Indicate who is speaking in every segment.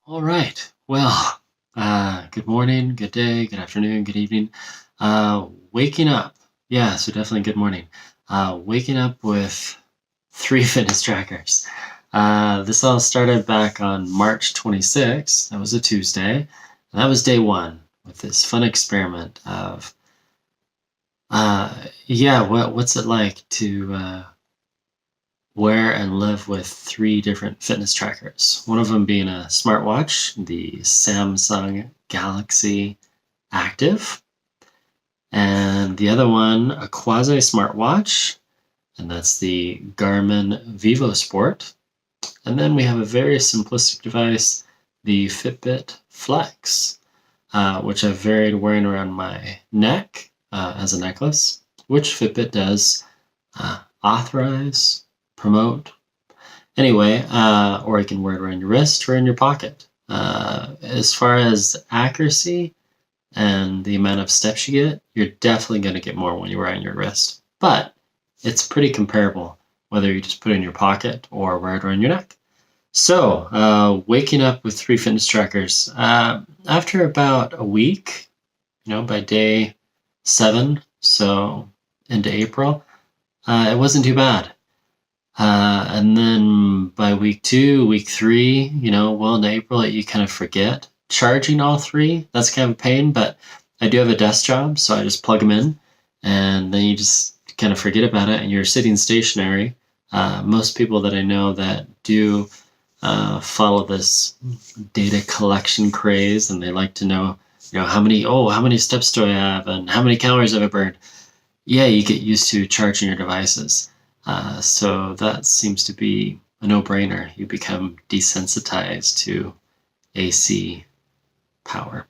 Speaker 1: All right. Well, good morning, good day, good afternoon, good evening. Waking up. Yeah, so definitely good morning. Waking up with three fitness trackers. This all started back on March 26th. That was a Tuesday. And that was day one with this fun experiment of, yeah, what's it like to wear and live with three different fitness trackers. One of them being a smartwatch, the Samsung Galaxy Active, and the other one, a quasi smartwatch, and that's the Garmin vīvosport. And then we have a very simplistic device, the Fitbit Flex, which I've varied wearing around my neck as a necklace, which Fitbit does authorize, promote. Anyway, or you can wear it around your wrist or in your pocket. As far as accuracy and the amount of steps you get, you're definitely going to get more when you wear it on your wrist. But it's pretty comparable whether you just put it in your pocket or wear it around your neck. So, waking up with three fitness trackers. After about a week, by day 7, so into April, it wasn't too bad. And then by week 2, week 3, well into April, you kind of forget. Charging all three, that's kind of a pain, but I do have a desk job, so I just plug them in, and then you just kind of forget about it, and you're sitting stationary. Most people that I know that do follow this data collection craze, and they like to know, how many steps do I have, and how many calories have I burned? Yeah, you get used to charging your devices. So that seems to be a no-brainer. You become desensitized to AC power.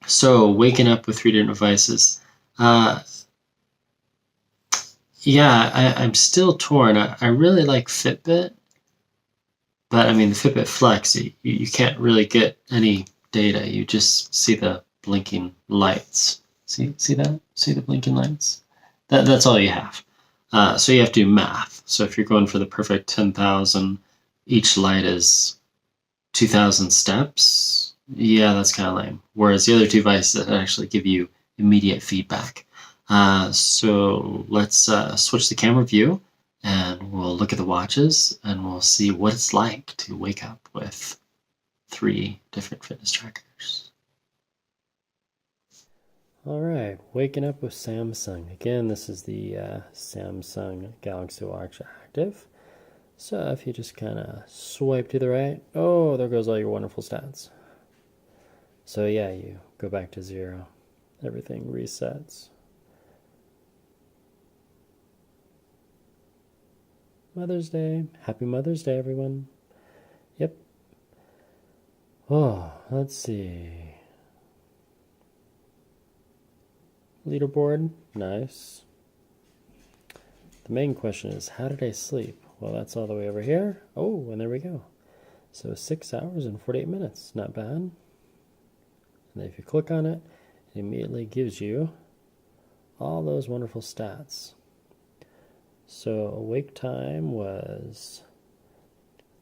Speaker 1: So waking up with three different devices. Uh, yeah, I'm still torn. I really like Fitbit, but I mean the Fitbit Flex, you can't really get any data. You just see the blinking lights. See that? See the blinking lights? That's all you have. So you have to do math. So if you're going for the perfect 10,000, each light is 2,000 steps. Yeah, that's kind of lame. Whereas the other two devices actually give you immediate feedback. So let's switch the camera view and we'll look at the watches and we'll see what it's like to wake up with three different fitness trackers. All right, waking up with Samsung. Again, this is the Samsung Galaxy Watch Active. So if you just kind of swipe to the right, oh, there goes all your wonderful stats. So yeah, you go back to 0. Everything resets. Mother's Day. Happy Mother's Day, everyone. Yep. Oh, let's see. Leaderboard. Nice. The main question is, how did I sleep? Well, that's all the way over here. Oh, and there we go. So 6 hours and 48 minutes. Not bad. And then if you click on it, it immediately gives you all those wonderful stats. So awake time was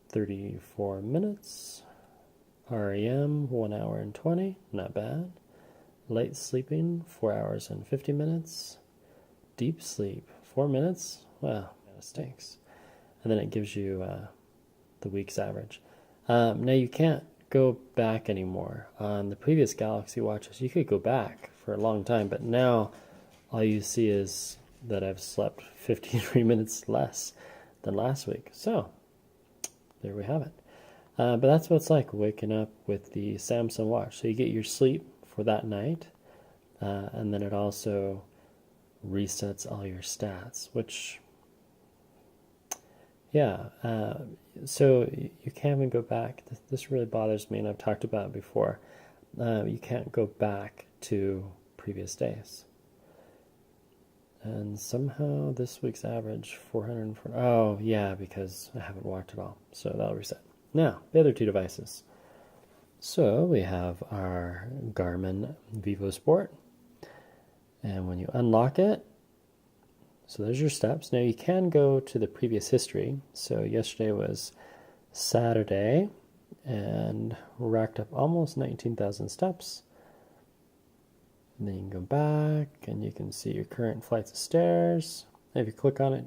Speaker 1: 34 minutes. REM, 1 hour and 20. Not bad. Light sleeping, 4 hours and 50 minutes. Deep sleep, 4 minutes. Wow, that stinks. And then it gives you the week's average. Now you can't go back anymore. On the previous Galaxy watches, you could go back for a long time, but now all you see is that I've slept 53 minutes less than last week. So there we have it. But that's what it's like waking up with the Samsung watch. So you get your sleep for that night, and then it also resets all your stats, which, yeah, so you can't even go back. This really bothers me, and I've talked about it before. You can't go back to previous days. And somehow this week's average 440. Oh, yeah, because I haven't watched it all. So that'll reset. Now, the other two devices. So we have our Garmin vīvosport. And when you unlock it, so there's your steps. Now you can go to the previous history. So yesterday was Saturday.
Speaker 2: and racked up almost 19,000 steps. And then you can go back and you can see your current flights of stairs. If you click on it,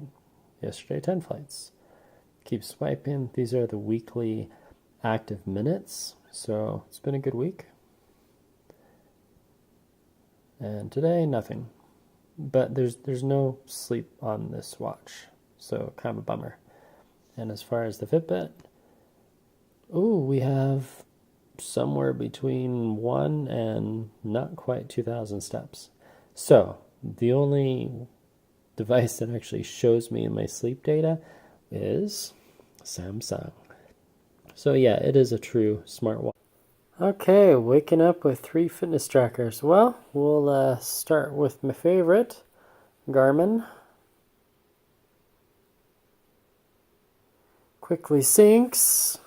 Speaker 2: yesterday 10 flights. Keep swiping. These are the weekly active minutes. So it's been a good week. And today, nothing. But there's no sleep on this watch. So kind of a bummer. And as far as the Fitbit, we have somewhere between 1 and not quite 2,000 steps. So the only device that actually shows me my sleep data is Samsung. So yeah, it is a true smartwatch. Okay, waking up with 3 fitness trackers. Well, we'll start with my favorite, Garmin. Quickly syncs.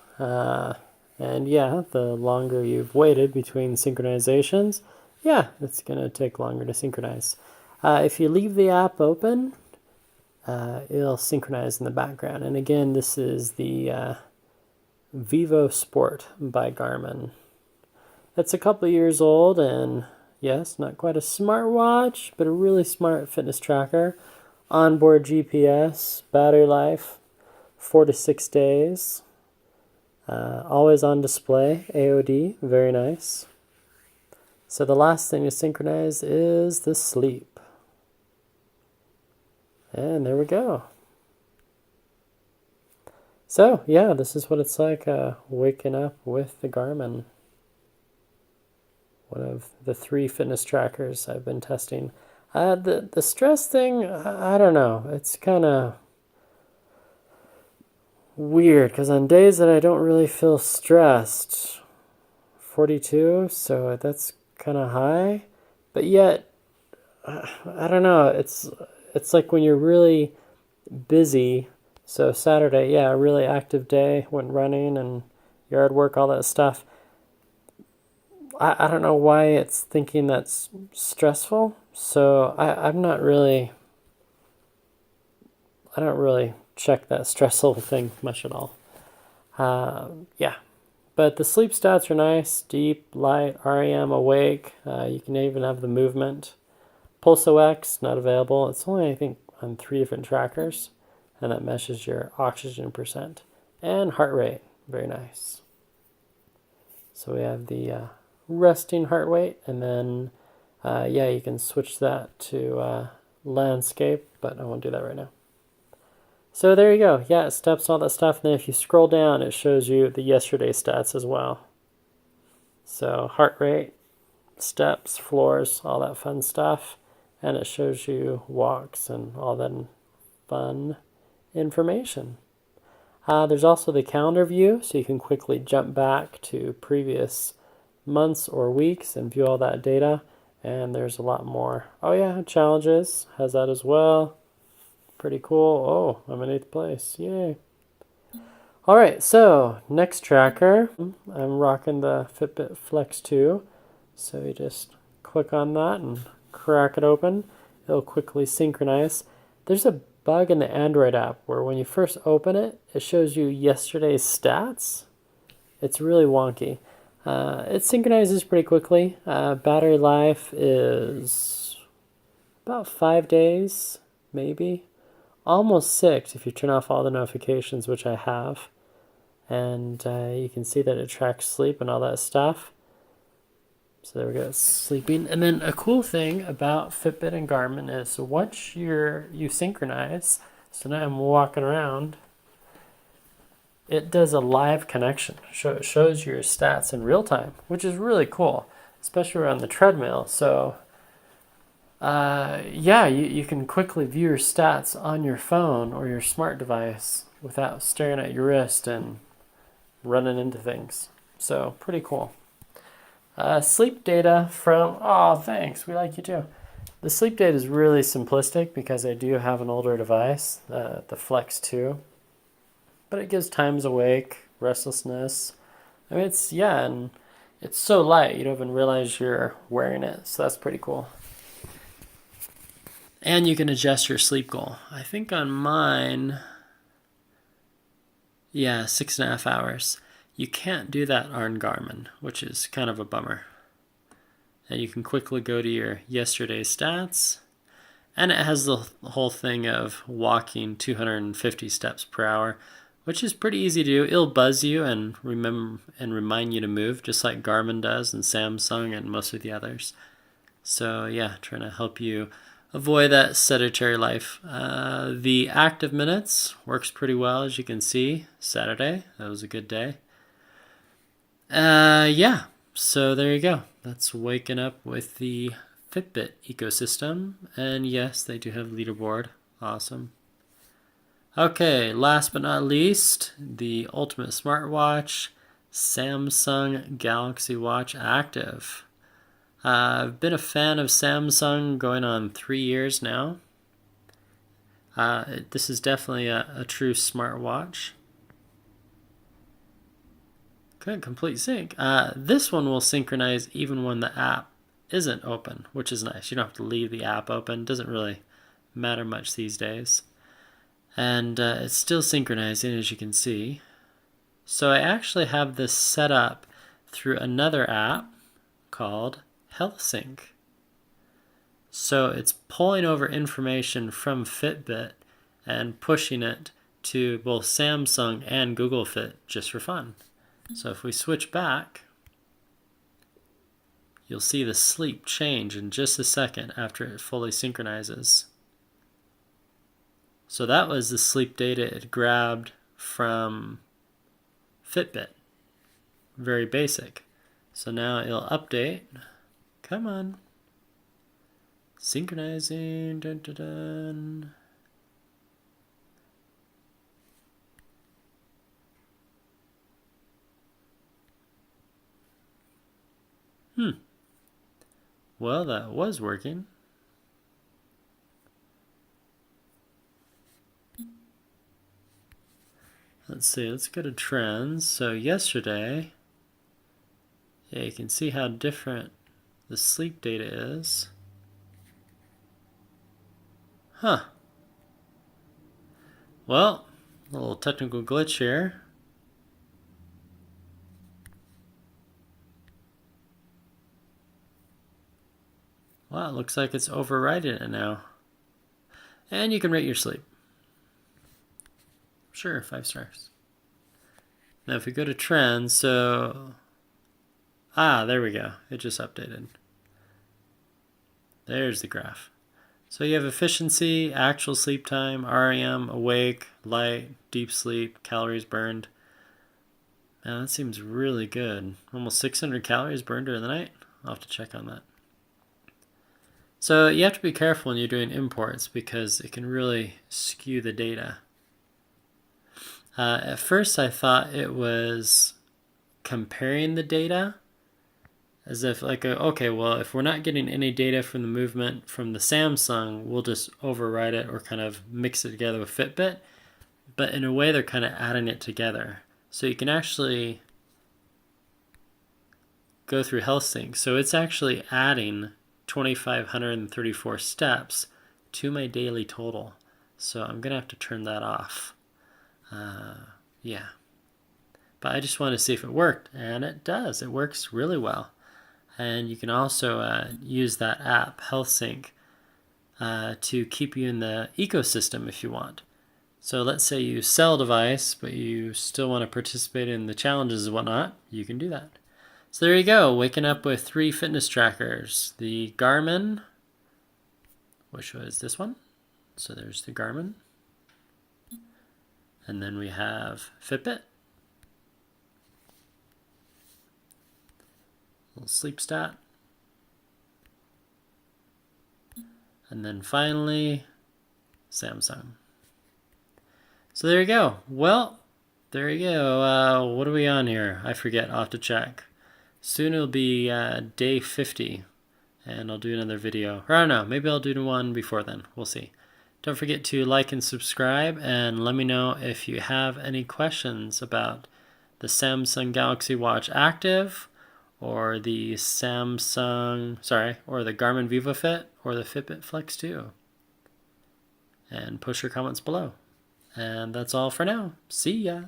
Speaker 2: And yeah, the longer you've waited between synchronizations, yeah, it's going to take longer to synchronize. If you leave the app open, it'll synchronize in the background. And again, this is the vīvosport by Garmin. It's a couple years old, and yes, not quite a smartwatch, but a really smart fitness tracker. Onboard GPS, battery life, 4 to 6 days. Always on display, AOD, very nice. So the last thing to synchronize is the sleep. And there we go. So yeah, this is what it's like waking up with the Garmin. One of the 3 fitness trackers I've been testing. The stress thing, I don't know. It's kind of weird because on days that I don't really feel stressed, 42, so that's kind of high, but yet I don't know, it's like when you're really busy. So Saturday, yeah, a really active day, went running and yard work, all that stuff. I don't know why it's thinking that's stressful, so I don't really check that stress level thing much at all. Yeah, but the sleep stats are nice, deep, light, REM, awake. You can even have the movement. PulseOx, not available. It's only, I think, on 3 different trackers, and that measures your oxygen percent. And heart rate, very nice. So we have the resting heart rate, and then, yeah, you can switch that to landscape, but I won't do that right now. So there you go. Yeah, steps, all that stuff. And then if you scroll down, it shows you the yesterday stats as well. So heart rate, steps, floors, all that fun stuff. And it shows you walks and all that fun information. There's also the calendar view, so you can quickly jump back to previous months or weeks and view all that data. And there's a lot more. Oh yeah, challenges has that as well. Pretty cool. Oh, I'm in 8th place. Yay. All right, so next tracker. I'm rocking the Fitbit Flex 2. So you just click on that and crack it open. It'll quickly synchronize. There's a bug in the Android app where when you first open it, it shows you yesterday's stats. It's really wonky. It synchronizes pretty quickly. Battery life is about 5 days, maybe. Almost 6 if you turn off all the notifications, which I have. And you can see that it tracks sleep and all that stuff. So there we go, sleeping. And then a cool thing about Fitbit and Garmin is once you synchronize, so now I'm walking around, it does a live connection. It shows your stats in real time, which is really cool, especially on the treadmill. So yeah, you can quickly view your stats on your phone or your smart device without staring at your wrist and running into things. So pretty cool. Sleep data from, oh, thanks, we like you too. The sleep data is really simplistic because I do have an older device, the Flex 2. But it gives times awake, restlessness. I mean, and it's so light, you don't even realize you're wearing it. So that's pretty cool. And you can adjust your sleep goal. I think on mine, yeah, 6.5 hours. You can't do that on Garmin, which is kind of a bummer. And you can quickly go to your yesterday's stats, and it has the whole thing of walking 250 steps per hour, which is pretty easy to do. It'll buzz you and remind you to move, just like Garmin does and Samsung and most of the others. So yeah, trying to help you avoid that sedentary life. The active minutes works pretty well, as you can see. Saturday, that was a good day. Yeah, so there you go. That's waking up with the Fitbit ecosystem. And yes, they do have leaderboard. Awesome. Okay, last but not least, the ultimate smartwatch, Samsung Galaxy Watch Active. I've been a fan of Samsung going on 3 years now. This is definitely a true smartwatch. Good, complete sync. This one will synchronize even when the app isn't open, which is nice. You don't have to leave the app open. Doesn't really matter much these days. And it's still synchronizing, as you can see. So I actually have this set up through another app called HealthSync. So it's pulling over information from Fitbit and pushing it to both Samsung and Google Fit just for fun. So if we switch back, you'll see the sleep change in just a second after it fully synchronizes. So that was the sleep data it grabbed from Fitbit. Very basic. So now it'll update. Come on. Synchronizing. Dun, dun, dun. Well, that was working. Let's see, let's go to trends. So yesterday, yeah, you can see how different the sleep data is. Huh. Well, a little technical glitch here. Wow, it looks like it's overriding it now. And you can rate your sleep. Sure, 5 stars. Now if we go to trends, so... there we go. It just updated. There's the graph. So you have efficiency, actual sleep time, REM, awake, light, deep sleep, calories burned. Man, that seems really good. Almost 600 calories burned during the night. I'll have to check on that. So you have to be careful when you're doing imports because it can really skew the data. At first I thought it was comparing the data as if like, okay, well, if we're not getting any data from the movement from the Samsung, we'll just override it or kind of mix it together with Fitbit. But in a way, they're kind of adding it together. So you can actually go through HealthSync. So it's actually adding 2,534 steps to my daily total. So I'm going to have to turn that off. Yeah. But I just wanted to see if it worked. And it does. It works really well. And you can also use that app, HealthSync, to keep you in the ecosystem if you want. So let's say you sell a device, but you still want to participate in the challenges and whatnot, you can do that. So there you go, waking up with 3 fitness trackers. The Garmin, which was this one. So there's the Garmin. And then we have Fitbit. Little sleep stat. And then finally, Samsung. So there you go. Well, there you go. What are we on here? I forget. I'll have to check. Soon it'll be day 50, and I'll do another video. Or I don't know. Maybe I'll do one before then. We'll see. Don't forget to like and subscribe, and let me know if you have any questions about the Samsung Galaxy Watch Active, or the Garmin vīvosport, or the Fitbit Flex 2. And post your comments below. And that's all for now. See ya.